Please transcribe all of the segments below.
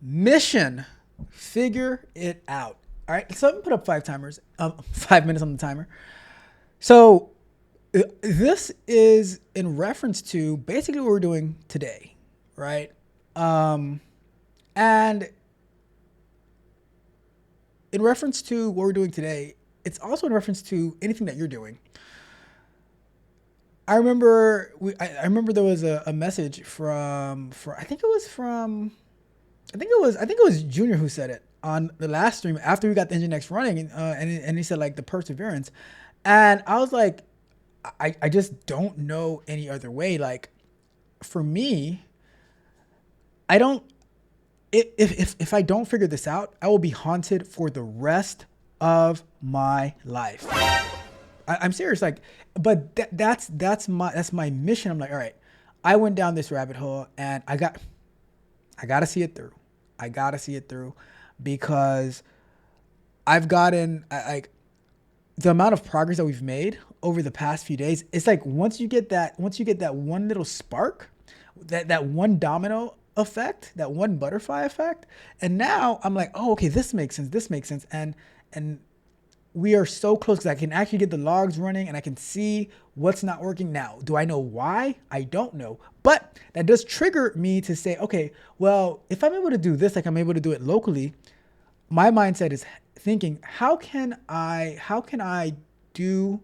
Mission, figure it out. All right, so I'm gonna put up 5 timers, 5 minutes on the timer. So this is in reference to basically what we're doing today, right? Um, and in reference to what we're doing today, it's also in reference to anything that you're doing. I remember there was a message I think it was from I think it was Junior who said it on the last stream after we got the Nginx running, and he said like the perseverance, and I was like, I just don't know any other way. Like for me, I don't if I don't figure this out, I will be haunted for the rest of my life. I'm serious. Like, but that's my mission. I'm like, all right, I went down this rabbit hole, and I gotta see it through. I gotta see it through because I've gotten like the amount of progress that we've made over the past few days. It's like once you get that one little spark, that one domino effect, that one butterfly effect, and now I'm like, oh, okay, this makes sense. This makes sense, and we are so close because I can actually get the logs running and I can see what's not working now. Do I know why? I don't know. But that does trigger me to say, okay, well, if I'm able to do this, like I'm able to do it locally, my mindset is thinking, how can I do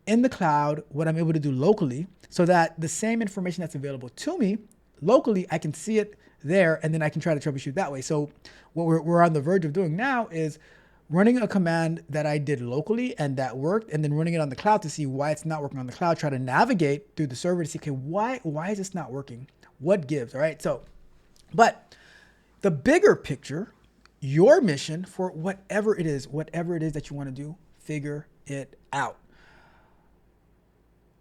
in the cloud what I'm able to do locally so that the same information that's available to me locally, I can see it there and then I can try to troubleshoot that way. So what we're on the verge of doing now is running a command that I did locally and that worked, and then running it on the cloud to see why it's not working on the cloud, try to navigate through the server to see, okay, why is this not working? What gives? All right. So, but the bigger picture, your mission for whatever it is that you want to do, figure it out.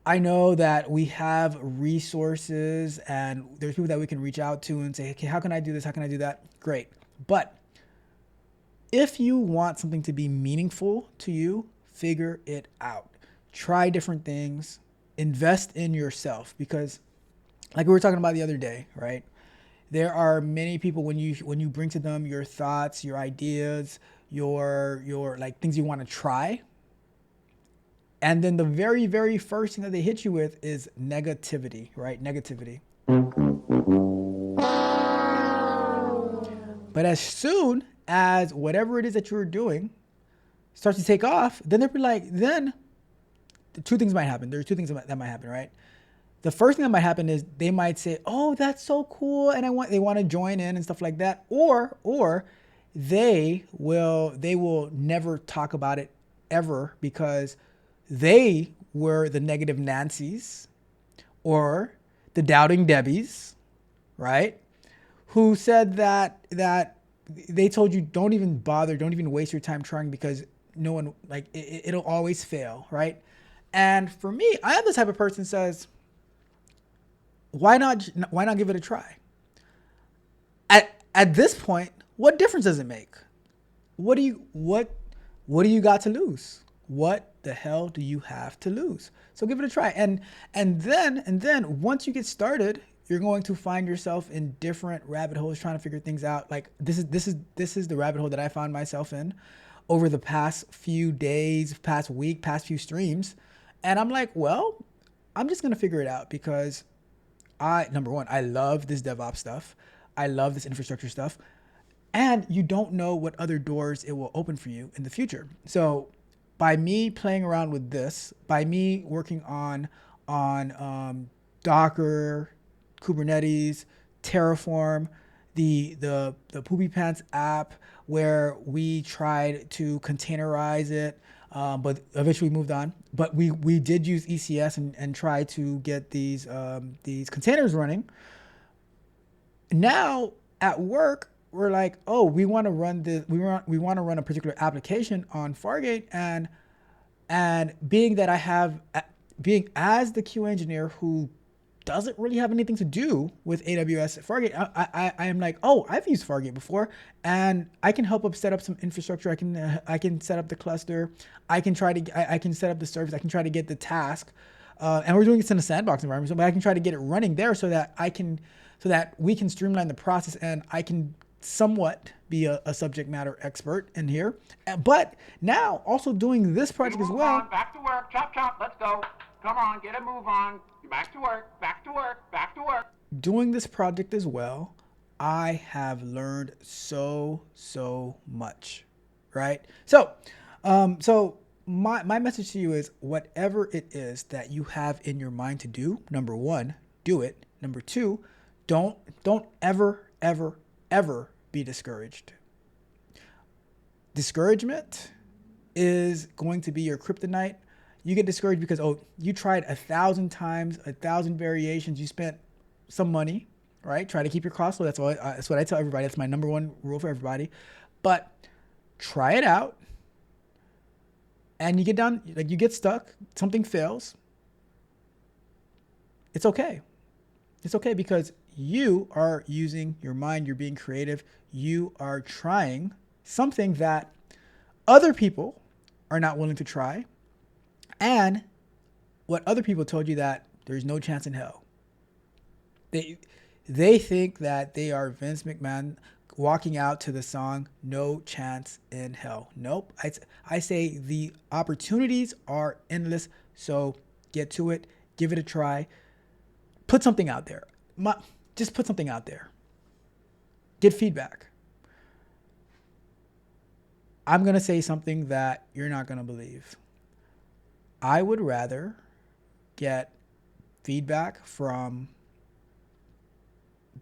I know that we have resources and there's people that we can reach out to and say, okay, how can I do this? How can I do that? Great. But if you want something to be meaningful to you, figure it out. Try different things. Invest in yourself because like we were talking about the other day, right? There are many people when you bring to them your thoughts, your ideas, your like things you want to try, and then the very first thing that they hit you with is negativity, right? Negativity. But as soon as whatever it is that you're doing starts to take off, then they'll be like, then the two things might happen. There's two things that might happen, right? The first thing that might happen is they might say, "Oh, that's so cool," and they want to join in and stuff like that, or they will never talk about it ever because they were the negative Nancys or the doubting Debbies, right? Who said that they told you don't even bother, don't even waste your time trying because no one like it'll always fail, right? And for me, I am the type of person who says, why not give it a try? At this point, what difference does it make? What do you what do you got to lose? What the hell do you have to lose? So give it a try. And then once you get started, you're going to find yourself in different rabbit holes trying to figure things out. Like this is the rabbit hole that I found myself in over the past few days, past week, past few streams. And I'm like, well, I'm just gonna figure it out because number one, I love this DevOps stuff. I love this infrastructure stuff. And you don't know what other doors it will open for you in the future. So by me playing around with this, by me working on Docker, Kubernetes, Terraform, the Poopy Pants app where we tried to containerize it, but eventually moved on. But we did use ECS and try to get these containers running. Now at work, we're like, oh, we want to run this. We want to run a particular application on Fargate, and being that I have being as the QA engineer who doesn't really have anything to do with AWS Fargate, I am like, oh, I've used Fargate before, and I can help set up some infrastructure. I can set up the cluster. I can I can set up the service. I can try to get the task, and we're doing this in a sandbox environment. So I can try to get it running there so that we can streamline the process, and I can somewhat be a subject matter expert in here. But now also doing this project as well. Back to work. Chop, chop. Let's go. Come on, get a move on. Back to work. Back to work. Back to work. Doing this project as well, I have learned so much, right? So my message to you is whatever it is that you have in your mind to do, number one, do it. Number two, don't ever be discouraged. Discouragement is going to be your kryptonite. You get discouraged because, oh, you tried 1,000 times, 1,000 variations. You spent some money, right? Try to keep your costs low. That's what I tell everybody. That's my number one rule for everybody. But try it out, and you get down, like you get stuck. Something fails. It's okay. It's okay because you are using your mind. You're being creative. You are trying something that other people are not willing to try, and what other people told you that there's no chance in hell. They think that they are Vince McMahon walking out to the song "No Chance in Hell." Nope. I say the opportunities are endless. So get to it. Give it a try. Put something out there. Just put something out there. Get feedback. I'm going to say something that you're not going to believe. I would rather get feedback from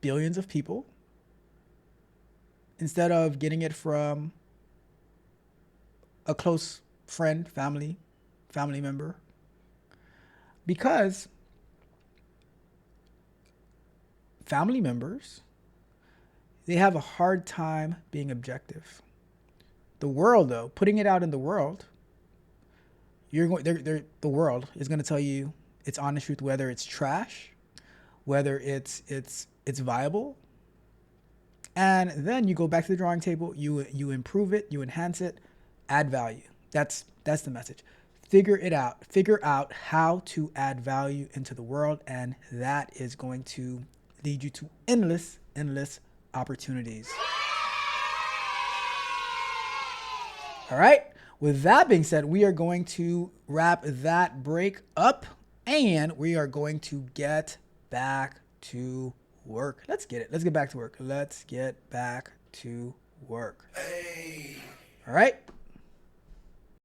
billions of people instead of getting it from a close friend, family member. Because family members, they have a hard time being objective. The world, though, putting it out in the world, the world is going to tell you its honest truth, whether it's trash, whether it's viable, and then you go back to the drawing table. You improve it, you enhance it, add value. That's the message. Figure it out. Figure out how to add value into the world, and that is going to lead you to endless opportunities. All right. With that being said, we are going to wrap that break up and we are going to get back to work. Let's get it. Let's get back to work. Let's get back to work. Hey. All right.